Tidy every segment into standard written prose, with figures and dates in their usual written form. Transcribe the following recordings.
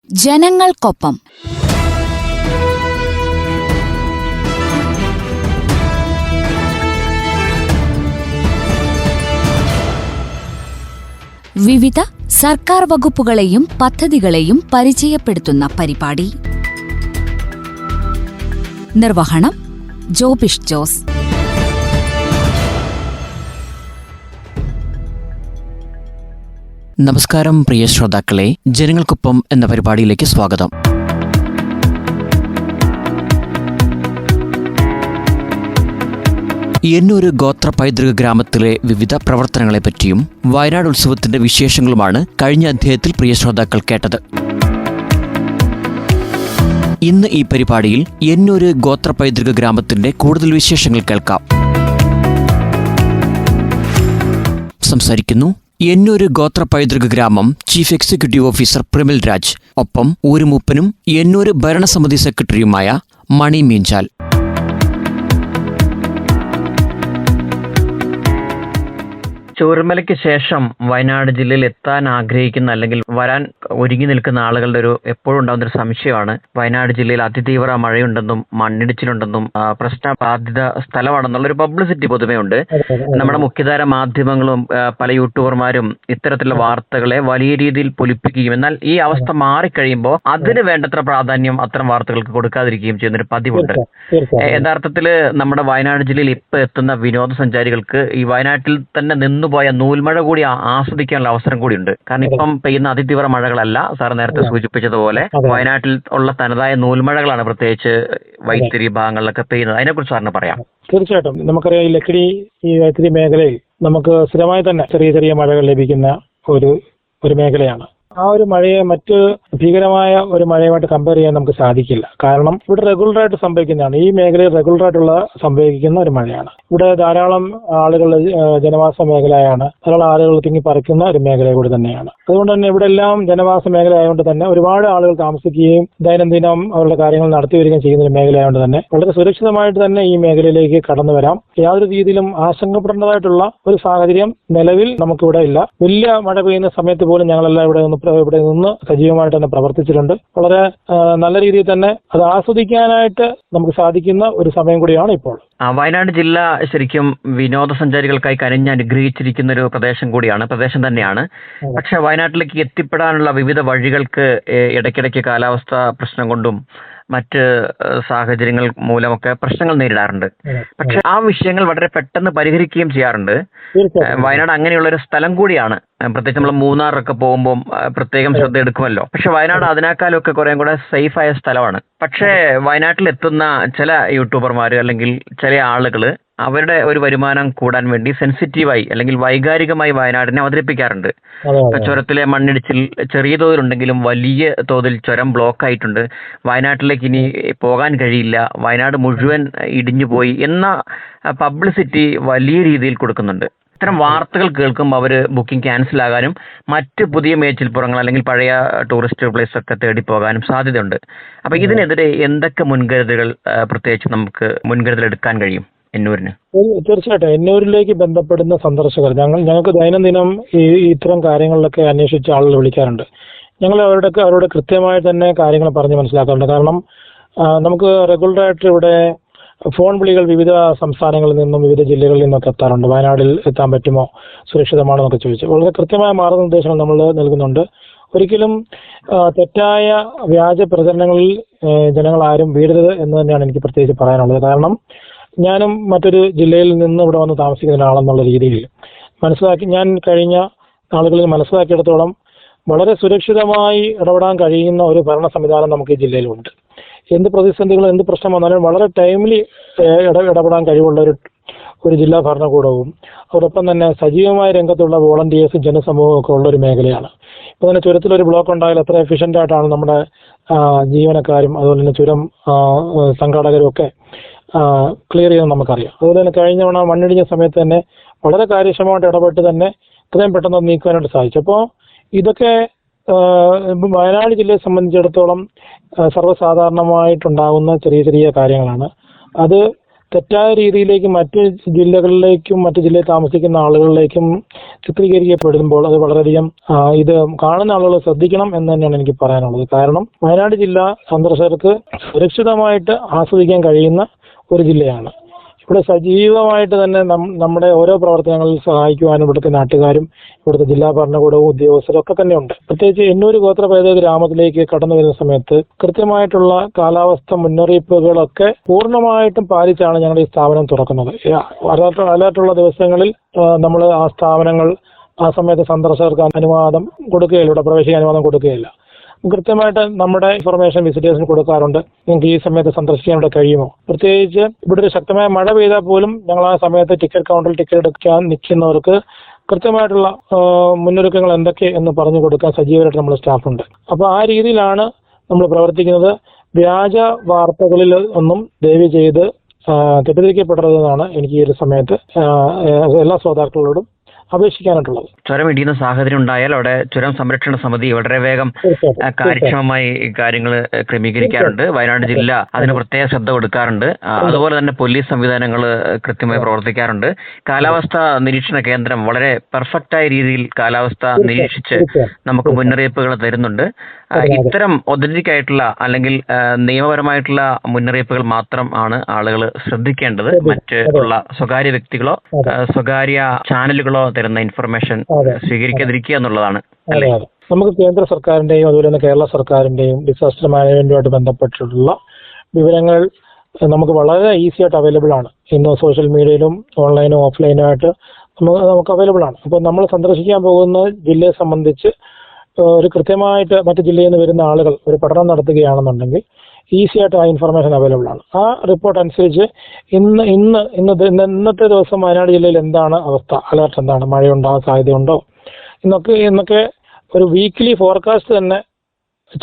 ജനങ്ങൾക്കൊപ്പം. വിവിധ സർക്കാർ വകുപ്പുകളെയും പദ്ധതികളെയും പരിചയപ്പെടുത്തുന്ന പരിപാടി. നിർവഹണം ജോബിഷ് ജോസ്. നമസ്കാരം പ്രിയ ശ്രോതാക്കളെ, ജനങ്ങൾക്കൊപ്പം എന്ന പരിപാടിയിലേക്ക് സ്വാഗതം. എന്നൂർ ഗോത്ര പൈതൃക ഗ്രാമത്തിലെ വിവിധ പ്രവർത്തനങ്ങളെപ്പറ്റിയും വയനാട് ഉത്സവത്തിന്റെ വിശേഷങ്ങളുമാണ് കഴിഞ്ഞ അധ്യായത്തിൽ പ്രിയ ശ്രോതാക്കൾ കേട്ടത്. ഇന്ന് ഈ പരിപാടിയിൽ എന്നൂർ ഗോത്ര പൈതൃക ഗ്രാമത്തിന്റെ കൂടുതൽ വിശേഷങ്ങൾ കേൾക്കാം. സംസാരിക്കുന്നു എന്നൂർ ഗോത്ര പൈതൃക ഗ്രാമം ചീഫ് എക്സിക്യൂട്ടീവ് ഓഫീസർ പ്രമിൽ രാജ്, ഒപ്പം ഊരുമൂപ്പനും എന്നൂർ ഭരണസമിതി സെക്രട്ടറിയുമായ മണി മീഞ്ചാൽ. ചൂരൽമലയ്ക്ക് ശേഷം വയനാട് ജില്ലയിൽ എത്താൻ ആഗ്രഹിക്കുന്ന അല്ലെങ്കിൽ വരാൻ ഒരുങ്ങി നിൽക്കുന്ന ആളുകളുടെ എപ്പോഴും ഉണ്ടാകുന്ന ഒരു സംശയമാണ് വയനാട് ജില്ലയിൽ അതിതീവ്ര മഴയുണ്ടെന്നും മണ്ണിടിച്ചിലുണ്ടെന്നും പ്രശ്നബാധിത സ്ഥലമാണെന്നുള്ള ഒരു പബ്ലിസിറ്റി പൊതുവെ ഉണ്ട്. നമ്മുടെ മുഖ്യധാര മാധ്യമങ്ങളും പല യൂട്യൂബർമാരും ഇത്തരത്തിലുള്ള വാർത്തകളെ വലിയ രീതിയിൽ പൊലിപ്പിക്കുകയും എന്നാൽ ഈ അവസ്ഥ മാറിക്കഴിയുമ്പോൾ അതിന് വേണ്ടത്ര പ്രാധാന്യം അത്തരം വാർത്തകൾക്ക് കൊടുക്കാതിരിക്കുകയും ചെയ്യുന്നൊരു പതിവുണ്ട്. യഥാർത്ഥത്തിൽ നമ്മുടെ വയനാട് ജില്ലയിൽ ഇപ്പൊ എത്തുന്ന വിനോദസഞ്ചാരികൾക്ക് ഈ വയനാട്ടിൽ തന്നെ നിന്നുപോയ നൂൽമഴ കൂടി ആസ്വദിക്കാനുള്ള അവസരം കൂടിയുണ്ട്. കാരണം ഇപ്പം പെയ്യുന്ന അതിതീവ്ര മഴകളല്ല, സാർ നേരത്തെ സൂചിപ്പിച്ചതുപോലെ വയനാട്ടിൽ ഉള്ള തനതായ നൂൽമഴകളാണ് പ്രത്യേകിച്ച് വൈത്തിരി ഭാഗങ്ങളിലൊക്കെ പെയ്യുന്നത്. അതിനെക്കുറിച്ച് സാറിന് പറയാം. തീർച്ചയായിട്ടും. നമുക്കറിയാം, ഈ ലക്കിടി, ഈ വൈത്തിരി മേഖലയിൽ നമുക്ക് സ്ഥിരമായി തന്നെ ചെറിയ ചെറിയ മഴകൾ ലഭിക്കുന്ന ഒരു മേഖലയാണ്. ആ ഒരു മഴയെ മറ്റ് ഭീകരമായ ഒരു മഴയുമായിട്ട് കമ്പയർ ചെയ്യാൻ നമുക്ക് സാധിക്കില്ല. കാരണം ഇവിടെ റെഗുലറായിട്ട് സംഭവിക്കുന്നതാണ്. ഈ മേഖലയിൽ റെഗുലറായിട്ടുള്ള സംഭവിക്കുന്ന ഒരു മഴയാണ്. ഇവിടെ ധാരാളം ആളുകൾ ജനവാസ മേഖലയാണ്, ധാരാളം ആളുകൾ തിങ്ങിപ്പറിക്കുന്ന ഒരു മേഖല കൂടി തന്നെയാണ്. അതുകൊണ്ട് തന്നെ ഇവിടെ എല്ലാം ജനവാസ മേഖല ആയതുകൊണ്ട് തന്നെ ഒരുപാട് ആളുകൾ താമസിക്കുകയും ദൈനംദിനം അവരുടെ കാര്യങ്ങൾ നടത്തി വരികയും ചെയ്യുന്ന ഒരു മേഖല ആയതുകൊണ്ട് തന്നെ വളരെ സുരക്ഷിതമായിട്ട് തന്നെ ഈ മേഖലയിലേക്ക് കടന്നു വരാം. യാതൊരു രീതിയിലും ആശങ്കപ്പെടേണ്ടതായിട്ടുള്ള ഒരു സാഹചര്യം നിലവിൽ നമുക്കിവിടെ ഇല്ല. വലിയ മഴ പെയ്യുന്ന സമയത്ത് പോലും ഞങ്ങളെല്ലാം ഇവിടെ നിന്ന് സജീവമായിട്ട് തന്നെ പ്രവർത്തിച്ചിട്ടുണ്ട്. വളരെ നല്ല രീതിയിൽ തന്നെ അത് ആസ്വദിക്കാനായിട്ട് നമുക്ക് സാധിക്കുന്ന ഒരു സമയം കൂടിയാണ് ഇപ്പോൾ. വയനാട് ജില്ല ശരിക്കും വിനോദസഞ്ചാരികൾക്കായി കനിഞ്ഞനുഗ്രഹിച്ചിരിക്കുന്ന ഒരു പ്രദേശം തന്നെയാണ്. പക്ഷെ വയനാട്ടിലേക്ക് എത്തിപ്പെടാനുള്ള വിവിധ വഴികൾക്ക് ഇടയ്ക്കിടയ്ക്ക് കാലാവസ്ഥ പ്രശ്നം കൊണ്ടും മറ്റ് സാഹചര്യങ്ങൾ മൂലമൊക്കെ പ്രശ്നങ്ങൾ നേരിടാറുണ്ട്. പക്ഷെ ആ വിഷയങ്ങൾ വളരെ പെട്ടെന്ന് പരിഹരിക്കുകയും ചെയ്യാറുണ്ട്. വയനാട് അങ്ങനെയുള്ള ഒരു സ്ഥലം കൂടിയാണ്. പ്രത്യേകിച്ച് നമ്മൾ മൂന്നാറൊക്കെ പോകുമ്പോൾ പ്രത്യേകം ശ്രദ്ധ എടുക്കുമല്ലോ. പക്ഷെ വയനാട് അതിനേക്കാളൊക്കെ കുറേ കൂടെ സേഫ് ആയ സ്ഥലമാണ്. പക്ഷേ വയനാട്ടിൽ എത്തുന്ന ചില യൂട്യൂബർമാർ അല്ലെങ്കിൽ ചില ആളുകൾ അവരുടെ ഒരു വരുമാനം കൂടാൻ വേണ്ടി സെൻസിറ്റീവായി അല്ലെങ്കിൽ വൈകാരികമായി വയനാടിനെ അവതരിപ്പിക്കാറുണ്ട്. ചുരത്തിലെ മണ്ണിടിച്ചിൽ ചെറിയ തോതിലുണ്ടെങ്കിലും വലിയ തോതിൽ ചുരം ബ്ലോക്ക് ആയിട്ടുണ്ട്, വയനാട്ടിലേക്ക് ഇനി പോകാൻ കഴിയില്ല, വയനാട് മുഴുവൻ ഇടിഞ്ഞുപോയി എന്ന പബ്ലിസിറ്റി വലിയ രീതിയിൽ കൊടുക്കുന്നുണ്ട്. ഇത്തരം വാർത്തകൾ കേൾക്കുമ്പോൾ അവർ ബുക്കിംഗ് ക്യാൻസൽ ആകാനും മറ്റ് പുതിയ മേച്ചിൽപ്പുറങ്ങൾ അല്ലെങ്കിൽ പഴയ ടൂറിസ്റ്റ് പ്ലേസ് ഒക്കെ തേടി പോകാനും സാധ്യതയുണ്ട്. അപ്പൊ ഇതിനെതിരെ എന്തൊക്കെ മുൻകരുതലുകൾ പ്രത്യേകിച്ച് നമുക്ക് മുൻകരുതൽ എടുക്കാൻ കഴിയും എന്നൂരിന്? തീർച്ചയായിട്ടും എന്നൂരിലേക്ക് ബന്ധപ്പെടുന്ന സന്ദർശകർ ഞങ്ങൾക്ക് ദൈനംദിനം ഇത്തരം കാര്യങ്ങളിലൊക്കെ അന്വേഷിച്ച ആളുകൾ വിളിക്കാറുണ്ട്. ഞങ്ങൾ അവരോട് കൃത്യമായി തന്നെ കാര്യങ്ങൾ പറഞ്ഞ് മനസ്സിലാക്കാറുണ്ട്. കാരണം നമുക്ക് റെഗുലറായിട്ട് ഇവിടെ ഫോൺ വിളികൾ വിവിധ സംസ്ഥാനങ്ങളിൽ നിന്നും വിവിധ ജില്ലകളിൽ നിന്നൊക്കെ എത്താറുണ്ട്. വയനാട്ടിൽ എത്താൻ പറ്റുമോ, സുരക്ഷിതമാണോ എന്നൊക്കെ ചോദിച്ചു വളരെ കൃത്യമായ മാർഗനിർദ്ദേശങ്ങൾ നമ്മൾ നൽകുന്നുണ്ട്. ഒരിക്കലും തെറ്റായ വ്യാജ പ്രചരണങ്ങളിൽ ജനങ്ങൾ ആരും വീഴരുത് എന്ന് തന്നെയാണ് എനിക്ക് പ്രത്യേകിച്ച് പറയാനുള്ളത്. കാരണം ഞാനും മറ്റൊരു ജില്ലയിൽ നിന്ന് ഇവിടെ വന്ന് താമസിക്കുന്ന ഒരാളെന്നുള്ള രീതിയിൽ ഞാൻ കഴിഞ്ഞ നാളുകളിൽ മനസ്സിലാക്കിയിടത്തോളം വളരെ സുരക്ഷിതമായി ഇടപെടാൻ കഴിയുന്ന ഒരു ഭരണ സംവിധാനം നമുക്ക് ഈ ജില്ലയിലുണ്ട്. എന്ത് പ്രതിസന്ധികളും എന്ത് പ്രശ്നം വന്നാലും വളരെ ടൈംലി ഇടപെടാൻ കഴിവുള്ള ഒരു ജില്ലാ ഭരണകൂടവും അതോടൊപ്പം തന്നെ സജീവമായ രംഗത്തുള്ള വോളണ്ടിയേഴ്സും ജനസമൂഹവും ഒക്കെ ഉള്ള ഒരു മേഖലയാണ്. ഇപ്പൊ തന്നെ ചുരത്തിലൊരു ബ്ലോക്ക് ഉണ്ടായാൽ എത്ര എഫിഷ്യൻ്റ് ആയിട്ടാണ് നമ്മുടെ ജീവനക്കാരും അതുപോലെ തന്നെ ചുരം സംഘാടകരും ഒക്കെ ക്ലിയർ ചെയ്യുന്നത് നമുക്കറിയാം. അതുപോലെ തന്നെ കഴിഞ്ഞ തവണ മണ്ണിടിഞ്ഞ സമയത്ത് തന്നെ വളരെ കാര്യക്ഷമമായിട്ട് ഇടപെട്ട് തന്നെ എത്രയും പെട്ടെന്ന് നീക്കാനായിട്ട് സാധിച്ചു. അപ്പോൾ ഇതൊക്കെ വയനാട് ജില്ലയെ സംബന്ധിച്ചിടത്തോളം സർവ്വസാധാരണമായിട്ടുണ്ടാകുന്ന ചെറിയ ചെറിയ കാര്യങ്ങളാണ്. അത് തെറ്റായ രീതിയിലേക്ക് മറ്റ് ജില്ലകളിലേക്കും മറ്റ് ജില്ലയിൽ താമസിക്കുന്ന ആളുകളിലേക്കും ചിത്രീകരിക്കപ്പെടുമ്പോൾ അത് വളരെയധികം ഇത് കാണുന്ന ആളുകൾ ശ്രദ്ധിക്കണം എന്ന് തന്നെയാണ് എനിക്ക് പറയാനുള്ളത്. കാരണം വയനാട് ജില്ല സന്ദർശകർക്ക് സുരക്ഷിതമായിട്ട് ആസ്വദിക്കാൻ കഴിയുന്ന ഒരു ജില്ലയാണ്. ഇവിടെ സജീവമായിട്ട് തന്നെ നമ്മുടെ ഓരോ പ്രവർത്തനങ്ങളിൽ സഹായിക്കുവാനും ഇവിടുത്തെ നാട്ടുകാരും ഇവിടുത്തെ ജില്ലാ ഭരണകൂടവും ഉദ്യോഗസ്ഥരും ഒക്കെ തന്നെയുണ്ട്. പ്രത്യേകിച്ച് എന്നൂർ ഗോത്രപൈതൃക ഗ്രാമത്തിലേക്ക് കടന്നു വരുന്ന സമയത്ത് കൃത്യമായിട്ടുള്ള കാലാവസ്ഥ മുന്നറിയിപ്പുകളൊക്കെ പൂർണ്ണമായിട്ടും പാലിച്ചാണ് ഞങ്ങൾ ഈ സ്ഥാപനം തുറക്കുന്നത്. അലർട്ടുള്ള ദിവസങ്ങളിൽ നമ്മൾ ആ സ്ഥാപനങ്ങൾ ആ സമയത്ത് സന്ദർശകർക്ക് അനുവാദം കൊടുക്കുകയില്ല, ഇവിടെ പ്രവേശിക്കാൻ അനുവാദം കൊടുക്കുകയില്ല. കൃത്യമായിട്ട് നമ്മുടെ ഇൻഫർമേഷൻ വിസിറ്റേഴ്സിന് കൊടുക്കാറുണ്ട്. നിങ്ങൾക്ക് ഈ സമയത്ത് സന്ദർശിക്കാൻ ഇവിടെ കഴിയുമോ? പ്രത്യേകിച്ച് ഇവിടെ ഒരു ശക്തമായ മഴ പെയ്താൽ പോലും ഞങ്ങൾ ആ സമയത്ത് ടിക്കറ്റ് കൗണ്ടറിൽ ടിക്കറ്റ് എടുക്കാൻ നിൽക്കുന്നവർക്ക് കൃത്യമായിട്ടുള്ള മുന്നൊരുക്കങ്ങൾ എന്തൊക്കെ എന്ന് പറഞ്ഞു കൊടുക്കാൻ സജീവമായിട്ട് നമ്മുടെ സ്റ്റാഫുണ്ട്. അപ്പോൾ ആ രീതിയിലാണ് നമ്മൾ പ്രവർത്തിക്കുന്നത്. വ്യാജ വാർത്തകളിൽ ഒന്നും ദയവ് ചെയ്ത് തെറ്റിദ്ധരിക്കപ്പെടരുതെന്നാണ് എനിക്ക് ഈ ഒരു സമയത്ത് എല്ലാ ശ്രോതാക്കളോടും അപേക്ഷിക്കാനായിട്ടുള്ളത്. ചുരം ഇടിയുന്ന സാഹചര്യം ഉണ്ടായാൽ അവിടെ ചുരം സംരക്ഷണ സമിതി വളരെ വേഗം കാര്യക്ഷമമായി കാര്യങ്ങൾ ക്രമീകരിക്കാറുണ്ട്. വയനാട് ജില്ല അതിന് പ്രത്യേക ശ്രദ്ധ കൊടുക്കാറുണ്ട്. അതുപോലെ തന്നെ പോലീസ് സംവിധാനങ്ങൾ കൃത്യമായി പ്രവർത്തിക്കാറുണ്ട്. കാലാവസ്ഥാ നിരീക്ഷണ കേന്ദ്രം വളരെ പെർഫെക്റ്റായ രീതിയിൽ കാലാവസ്ഥ നിരീക്ഷിച്ച് നമുക്ക് മുന്നറിയിപ്പുകൾ തരുന്നുണ്ട്. ഇത്തരം ഒതന്റിക് ആയിട്ടുള്ള അല്ലെങ്കിൽ നിയമപരമായിട്ടുള്ള മുന്നറിയിപ്പുകൾ മാത്രം ആണ് ആളുകൾ ശ്രദ്ധിക്കേണ്ടത്. മറ്റുള്ള സ്വകാര്യ വ്യക്തികളോ സ്വകാര്യ ചാനലുകളോ തരുന്ന ഇൻഫർമേഷൻ സ്വീകരിക്കാതിരിക്കുക എന്നുള്ളതാണ്. അതെ, നമുക്ക് കേന്ദ്ര സർക്കാരിന്റെയും അതുപോലെ തന്നെ കേരള സർക്കാരിന്റെയും ഡിസാസ്റ്റർ മാനേജ്മെന്റുമായിട്ട് ബന്ധപ്പെട്ടിട്ടുള്ള വിവരങ്ങൾ നമുക്ക് വളരെ ഈസി ആയിട്ട് അവൈലബിൾ ആണ്. ഇന്ന് സോഷ്യൽ മീഡിയയിലും ഓൺലൈനും ഓഫ്ലൈനും ആയിട്ട് നമുക്ക് അവൈലബിൾ ആണ്. അപ്പോൾ നമ്മൾ സന്ദർശിക്കാൻ പോകുന്ന ജില്ലയെ സംബന്ധിച്ച് ഒരു കൃത്യമായിട്ട് മറ്റു ജില്ലയിൽ നിന്ന് വരുന്ന ആളുകൾ ഒരു പഠനം നടത്തുകയാണെന്നുണ്ടെങ്കിൽ ഈസി ആയിട്ട് ആ ഇൻഫർമേഷൻ അവൈലബിൾ ആണ്. ആ റിപ്പോർട്ട് അനുസരിച്ച് ഇന്നത്തെ ദിവസം വയനാട് ജില്ലയിൽ എന്താണ് അവസ്ഥ, അലർട്ട് എന്താണ്, മഴയുണ്ടാകാൻ സാധ്യതയുണ്ടോ എന്നൊക്കെ ഒരു വീക്ക്ലി ഫോർകാസ്റ്റ് തന്നെ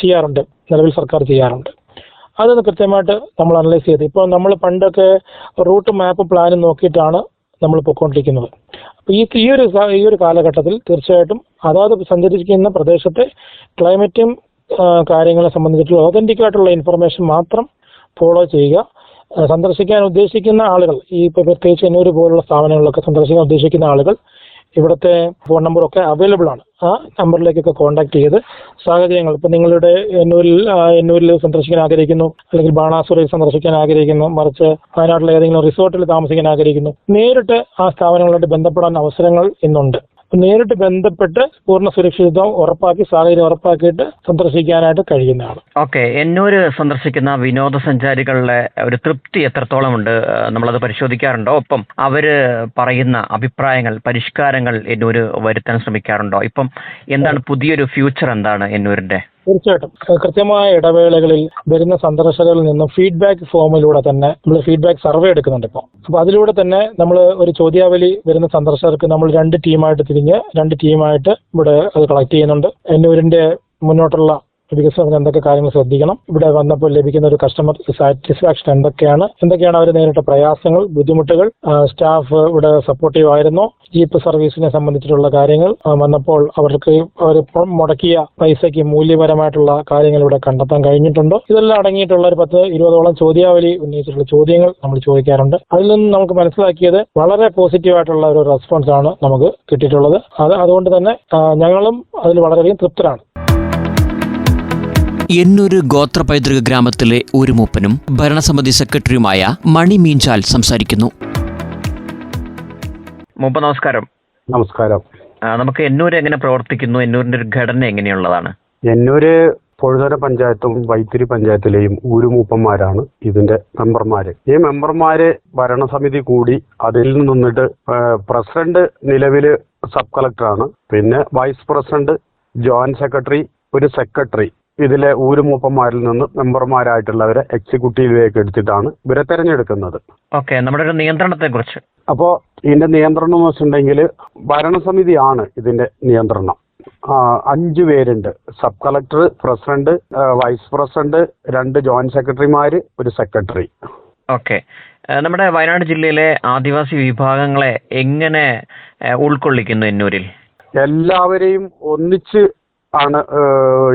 ചെയ്യാറുണ്ട്, നിലവിൽ സർക്കാർ ചെയ്യാറുണ്ട്. അതൊന്ന് കൃത്യമായിട്ട് നമ്മൾ അനലൈസ് ചെയ്ത്, ഇപ്പോൾ നമ്മൾ പണ്ടൊക്കെ റൂട്ട് മാപ്പ് പ്ലാൻ നോക്കിയിട്ടാണ് നമ്മൾ പൊയ്ക്കൊണ്ടിരിക്കുന്നത്. അപ്പോൾ ഈ ഒരു കാലഘട്ടത്തിൽ തീർച്ചയായിട്ടും അതാത് സഞ്ചരിക്കുന്ന പ്രദേശത്തെ ക്ലൈമറ്റും കാര്യങ്ങളെ സംബന്ധിച്ചിട്ടുള്ള ഒതന്റിക് ആയിട്ടുള്ള ഇൻഫർമേഷൻ മാത്രം ഫോളോ ചെയ്യുക. സന്ദർശിക്കാൻ ഉദ്ദേശിക്കുന്ന ആളുകൾ, ഈ പ്രത്യേകിച്ച് എന്നൂർ പോലുള്ള സ്ഥാപനങ്ങളിലൊക്കെ സന്ദർശിക്കാൻ ഉദ്ദേശിക്കുന്ന ആളുകൾ ഇവിടുത്തെ ഫോൺ നമ്പറൊക്കെ അവൈലബിൾ ആണ്. ആ നമ്പറിലേക്കൊക്കെ കോൺടാക്ട് ചെയ്ത് സാഹചര്യങ്ങൾ, ഇപ്പോൾ നിങ്ങളുടെ എന്നൂരിൽ സന്ദർശിക്കാൻ ആഗ്രഹിക്കുന്നു, അല്ലെങ്കിൽ ബാണാസുരയിൽ സന്ദർശിക്കാൻ ആഗ്രഹിക്കുന്നു, മറിച്ച് വയനാട്ടിലെ ഏതെങ്കിലും റിസോർട്ടിൽ താമസിക്കാൻ ആഗ്രഹിക്കുന്നു, നേരിട്ട് ആ സ്ഥാപനങ്ങളായിട്ട് ബന്ധപ്പെടാൻ അവസരങ്ങൾ ഇന്നുണ്ട്. നേരിട്ട് ബന്ധപ്പെട്ട് പൂർണ്ണ സുരക്ഷിതത്വം ഉറപ്പാക്കി, സാഹചര്യം ഉറപ്പാക്കിയിട്ട് സന്ദർശിക്കാനായിട്ട് കഴിയുന്നതാണ്. ഓക്കെ, എന്നൂര് സന്ദർശിക്കുന്ന വിനോദസഞ്ചാരികളുടെ ഒരു തൃപ്തി എത്രത്തോളം ഉണ്ട്, നമ്മളത് പരിശോധിക്കാറുണ്ടോ? ഒപ്പം അവര് പറയുന്ന അഭിപ്രായങ്ങൾ, പരിഷ്കാരങ്ങൾ എന്നൂര് വരുത്താൻ ശ്രമിക്കാറുണ്ടോ? ഇപ്പം എന്താണ് പുതിയൊരു ഫ്യൂച്ചർ, എന്താണ് എന്നൂരിന്റെ? തീർച്ചയായിട്ടും കൃത്യമായ ഇടവേളകളിൽ വരുന്ന സന്ദർശകരിൽ നിന്നും ഫീഡ്ബാക്ക് ഫോമിലൂടെ തന്നെ നമ്മൾ ഫീഡ്ബാക്ക് സർവേ എടുക്കുന്നുണ്ട് ഇപ്പോൾ. അപ്പോൾ അതിലൂടെ തന്നെ നമ്മൾ ഒരു ചോദ്യാവലി വരുന്ന സന്ദർശകർക്ക് നമ്മൾ രണ്ട് ടീമായിട്ട് ഇവിടെ അത് കളക്ട് ചെയ്യുന്നുണ്ട്. എന്നൂരിന്റെ മുന്നോട്ടുള്ള വികസനത്തിന് എന്തൊക്കെ കാര്യങ്ങൾ ശ്രദ്ധിക്കണം, ഇവിടെ വന്നപ്പോൾ ലഭിക്കുന്ന ഒരു കസ്റ്റമർ സാറ്റിസ്ഫാക്ഷൻ എന്തൊക്കെയാണ് അവർ നേരിട്ട പ്രയാസങ്ങൾ, ബുദ്ധിമുട്ടുകൾ, സ്റ്റാഫ് ഇവിടെ സപ്പോർട്ടീവ് ആയിരുന്നോ, ജീപ്പ് സർവീസിനെ സംബന്ധിച്ചിട്ടുള്ള കാര്യങ്ങൾ വന്നപ്പോൾ അവർ മുടക്കിയ പൈസയ്ക്ക് മൂല്യപരമായിട്ടുള്ള കാര്യങ്ങൾ ഇവിടെ കണ്ടെത്താൻ കഴിഞ്ഞിട്ടുണ്ടോ, ഇതെല്ലാം അടങ്ങിയിട്ടുള്ള ഒരു 10-20ഓളം ചോദ്യാവലി ഉന്നയിച്ചിട്ടുള്ള ചോദ്യങ്ങൾ നമ്മൾ ചോദിക്കാറുണ്ട്. അതിൽ നിന്ന് നമുക്ക് മനസ്സിലാക്കിയത് വളരെ പോസിറ്റീവായിട്ടുള്ള ഒരു റെസ്പോൺസ് ആണ് നമുക്ക് കിട്ടിയിട്ടുള്ളത്. അതുകൊണ്ട് തന്നെ ഞങ്ങളും അതിൽ വളരെയധികം തൃപ്തരാണ്. എന്നൂര് ഗോത്ര പൈതൃക ഗ്രാമത്തിലെ ഒരു മൂപ്പനും ഭരണസമിതി സെക്രട്ടറിയുമായ മണി മീഞ്ചാൽ സംസാരിക്കുന്നു. മൂപ്പ നമസ്കാരം. നമസ്കാരം. നമുക്ക് എന്നൂര് എങ്ങനെ പ്രവർത്തിക്കുന്നു, എന്നൂരിന്റെ ഒരു ഘടന എങ്ങനെയുള്ളതാണ്? എന്നൂര് പൊഴുതര പഞ്ചായത്തും വൈത്തിരി പഞ്ചായത്തിലെയും ഊരുമൂപ്പന്മാരാണ് ഇതിന്റെ മെമ്പർമാര്. ഈ മെമ്പർമാര് ഭരണസമിതി കൂടി അതിൽ നിന്നിട്ട് പ്രസിഡന്റ് നിലവില് സബ് കളക്ടറാണ്, പിന്നെ വൈസ് പ്രസിഡന്റ്, ജോയിന്റ് സെക്രട്ടറി, ഒരു സെക്രട്ടറി, ഇതിലെ ഊരുമൂപ്പന്മാരിൽ നിന്ന് മെമ്പർമാരായിട്ടുള്ളവരെ എക്സിക്യൂട്ടീവിലേക്ക് എടുത്തിട്ടാണ് ഇവരെ തെരഞ്ഞെടുക്കുന്നത്. ഓക്കെ, നമ്മുടെ ഒരു നിയന്ത്രണത്തെ കുറിച്ച്. അപ്പോൾ ഇതിന്റെ നിയന്ത്രണം എന്ന് വെച്ചിട്ടുണ്ടെങ്കിൽ ഭരണസമിതിയാണ് ഇതിന്റെ നിയന്ത്രണം. 5 പേരുണ്ട്. Sub collector, president, vice president, 2 joint സെക്രട്ടറിമാര്, ഒരു സെക്രട്ടറി. ഓക്കെ, നമ്മുടെ വയനാട് ജില്ലയിലെ ആദിവാസി വിഭാഗങ്ങളെ എങ്ങനെ ഉൾക്കൊള്ളിക്കുന്നു എന്നൂരിൽ? എല്ലാവരെയും ഒന്നിച്ച് ആണ്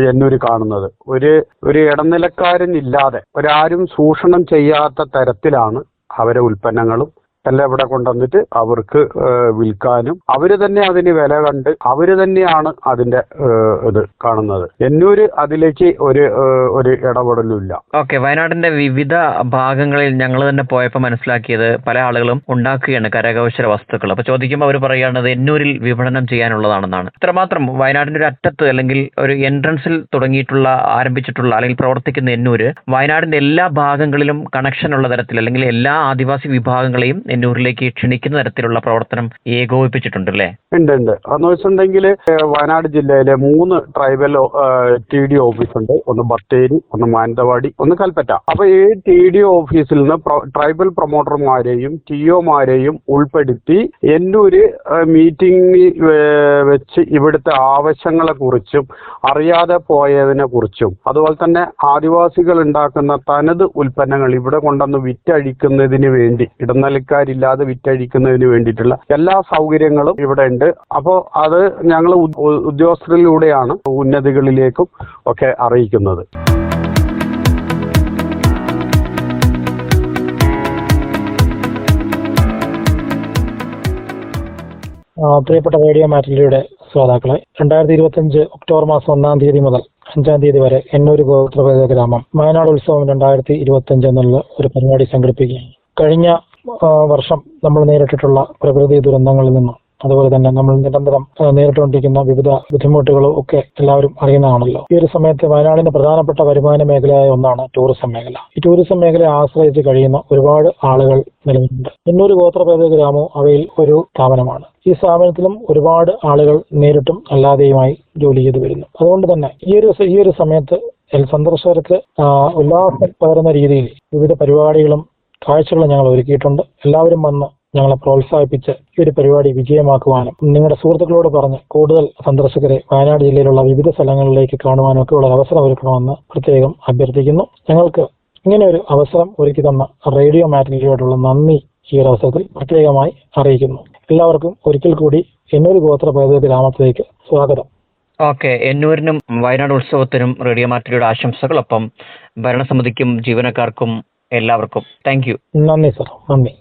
എന്നൂര് കാണുന്നത്. ഒരു ഇടനിലക്കാരനില്ലാതെ, ഒരാരും ചൂഷണം ചെയ്യാത്ത തരത്തിലാണ് അവരെ ഉൽപ്പന്നങ്ങളും എല്ലാം ഇവിടെ കൊണ്ടുവന്നിട്ട് അവർക്ക് വിൽക്കാനും അവര് തന്നെ അതിന് വില കണ്ട് അവര് തന്നെയാണ് അതിന്റെ ഇത് കാണുന്നത്. എന്നൂര് അതിലേക്ക് ഒരു ഇടപെടലുമില്ല. ഓക്കെ, വയനാടിന്റെ വിവിധ ഭാഗങ്ങളിൽ ഞങ്ങൾ തന്നെ പോയപ്പോൾ മനസ്സിലാക്കിയത് പല ആളുകളും ഉണ്ടാക്കുകയാണ് കരകൗശല വസ്തുക്കൾ. അപ്പൊ ചോദിക്കുമ്പോൾ അവർ പറയുകയാണത് എന്നൂരിൽ വിപണനം ചെയ്യാനുള്ളതാണെന്നാണ്. ഇത്രമാത്രം വയനാടിന്റെ ഒരു അറ്റത്ത് അല്ലെങ്കിൽ ഒരു എൻട്രൻസിൽ ആരംഭിച്ചിട്ടുള്ള അല്ലെങ്കിൽ പ്രവർത്തിക്കുന്ന എന്നൂര് വയനാടിന്റെ എല്ലാ ഭാഗങ്ങളിലും കണക്ഷൻ ഉള്ള തരത്തിൽ അല്ലെങ്കിൽ എല്ലാ ആദിവാസി വിഭാഗങ്ങളെയും എന്നൂരിലേക്ക് ക്ഷണിക്കുന്ന തരത്തിലുള്ള പ്രവർത്തനം ഏകോപിപ്പിച്ചിട്ടുണ്ട് അല്ലേ? ഉണ്ട്. എന്ന് വെച്ചിട്ടുണ്ടെങ്കിൽ വയനാട് ജില്ലയിലെ 3 ട്രൈബൽ TD ഓഫീസ് ഉണ്ട്. ഒന്ന് ബത്തേരി, ഒന്ന് മാനന്തവാടി, ഒന്ന് കൽപ്പറ്റ. അപ്പൊ ഈ TD ഓഫീസിൽ നിന്ന് ട്രൈബൽ പ്രൊമോട്ടർമാരെയും TOമാരെയും ഉൾപ്പെടുത്തി എന്നൂര് മീറ്റിംഗ് വെച്ച് ഇവിടുത്തെ ആവശ്യങ്ങളെ കുറിച്ചും അറിയാതെ പോയതിനെ കുറിച്ചും അതുപോലെ തന്നെ ആദിവാസികൾ ഉണ്ടാക്കുന്ന തനത് ഉൽപ്പന്നങ്ങൾ ഇവിടെ കൊണ്ടുവന്ന് വിറ്റഴിക്കുന്നതിന് വേണ്ടി ഇടനിലക്കാരില്ലാതെ വിറ്റഴിക്കുന്നതിന് വേണ്ടിയിട്ടുള്ള എല്ലാ സൗകര്യങ്ങളും ഇവിടെ ഉണ്ട്. അപ്പോൾ അത് ഞങ്ങൾ ഉദ്യോഗസ്ഥരിലൂടെയാണ് ഉന്നതികളിലേക്കും ഒക്കെ അറിയിക്കുന്നത്. പ്രിയപ്പെട്ട റേഡിയോ മാറ്റിലയുടെ ശ്രോതാക്കളെ, 2025 ഒക്ടോബർ മാസം 1-ാം തീയതി മുതൽ 5-ാം തീയതി വരെ എന്നൂര് ഗോത്രപേദ ഗ്രാമം വയനാട് ഉത്സവം 2025 എന്നുള്ള ഒരു പരിപാടി സംഘടിപ്പിക്കുകയാണ്. കഴിഞ്ഞ വർഷം നമ്മൾ നേരിട്ടിട്ടുള്ള പ്രകൃതി ദുരന്തങ്ങളിൽ നിന്നും അതുപോലെ തന്നെ നമ്മൾ നിരന്തരം നേരിട്ടുകൊണ്ടിരിക്കുന്ന വിവിധ ബുദ്ധിമുട്ടുകളും ഒക്കെ എല്ലാവരും അറിയുന്നതാണല്ലോ. ഈ ഒരു സമയത്ത് വയനാടിന്റെ പ്രധാനപ്പെട്ട വരുമാന മേഖലയായ ഒന്നാണ് ടൂറിസം മേഖല. ഈ ടൂറിസം മേഖലയെ ആശ്രയിച്ച് കഴിയുന്ന ഒരുപാട് ആളുകൾ നിലവിലുണ്ട്. എന്നൂര് ഗോത്രപേദ ഗ്രാമവും അവയിൽ ഒരു സ്ഥാപനമാണ്. ഈ സ്ഥാപനത്തിലും ഒരുപാട് ആളുകൾ നേരിട്ടും അല്ലാതെയുമായി ജോലി ചെയ്തു വരുന്നു. അതുകൊണ്ട് തന്നെ ഈ ഒരു സമയത്ത് സന്ദർശകർക്ക് ഉല്ലാസം പകരുന്ന രീതിയിൽ വിവിധ പരിപാടികളും കാഴ്ചകളും ഞങ്ങൾ ഒരുക്കിയിട്ടുണ്ട്. എല്ലാവരും വന്ന് ഞങ്ങളെ പ്രോത്സാഹിപ്പിച്ച് ഈ ഒരു പരിപാടി വിജയമാക്കുവാനും നിങ്ങളുടെ സുഹൃത്തുക്കളോട് പറഞ്ഞ് കൂടുതൽ സന്ദർശകരെ വയനാട് ജില്ലയിലുള്ള വിവിധ സ്ഥലങ്ങളിലേക്ക് കാണുവാനും ഒക്കെ ഉള്ള അവസരം ഒരുക്കണമെന്ന് പ്രത്യേകം അഭ്യർത്ഥിക്കുന്നു. ഞങ്ങൾക്ക് ഇങ്ങനെ ഒരു അവസരം ഒരുക്കി തന്ന റേഡിയോ മാറ്റിനിയോടുള്ള നന്ദി ഈ ഒരു അവസരത്തിൽ പ്രത്യേകമായി അറിയിക്കുന്നു. എല്ലാവർക്കും ഒരിക്കൽ കൂടി എന്നൂര് ഗോത്രപേദ ഗ്രാമത്തിലേക്ക് സ്വാഗതം. ഓക്കെ, എന്നൂരിനും വയനാട് ഉത്സവത്തിനും റേഡിയോ മാറ്റിനിയുടെ ആശംസകൾ. ഒപ്പം ഭരണസമിതിക്കും ജീവനക്കാർക്കും എല്ലാവർക്കും താങ്ക് യു. നന്ദി സർ, നന്ദി.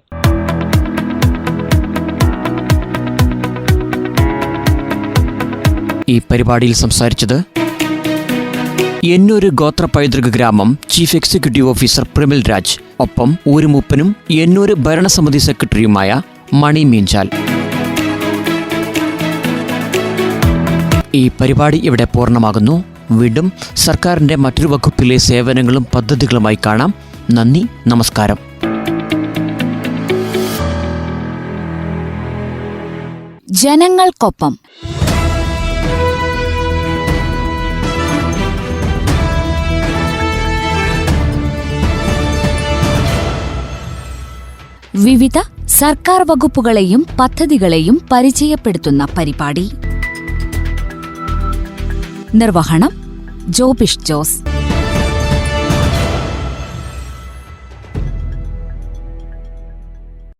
ഈ പരിപാടിയിൽ സംസാരിച്ചത് എന്നൂര് ഗോത്ര പൈതൃക ഗ്രാമം ചീഫ് എക്സിക്യൂട്ടീവ് ഓഫീസർ പ്രമിൽ രാജ്, ഒപ്പം ഊരുമൂപ്പനും എന്നൂര് ഭരണസമിതി സെക്രട്ടറിയുമായ മണി മീഞ്ചാൽ. ഈ പരിപാടി ഇവിടെ പൂർണ്ണമാകുന്നു. വീണ്ടും സർക്കാരിന്റെ മറ്റൊരു വകുപ്പിലെ സേവനങ്ങളും പദ്ധതികളുമായി കാണാം. നന്ദി, നമസ്കാരം. ജനങ്ങൾക്കൊപ്പം വിവിധ സർക്കാർ വകുപ്പുകളെയും പദ്ധതികളെയും പരിചയപ്പെടുത്തുന്ന പരിപാടി. നിർവഹണം ജോബിഷ് ജോസ്.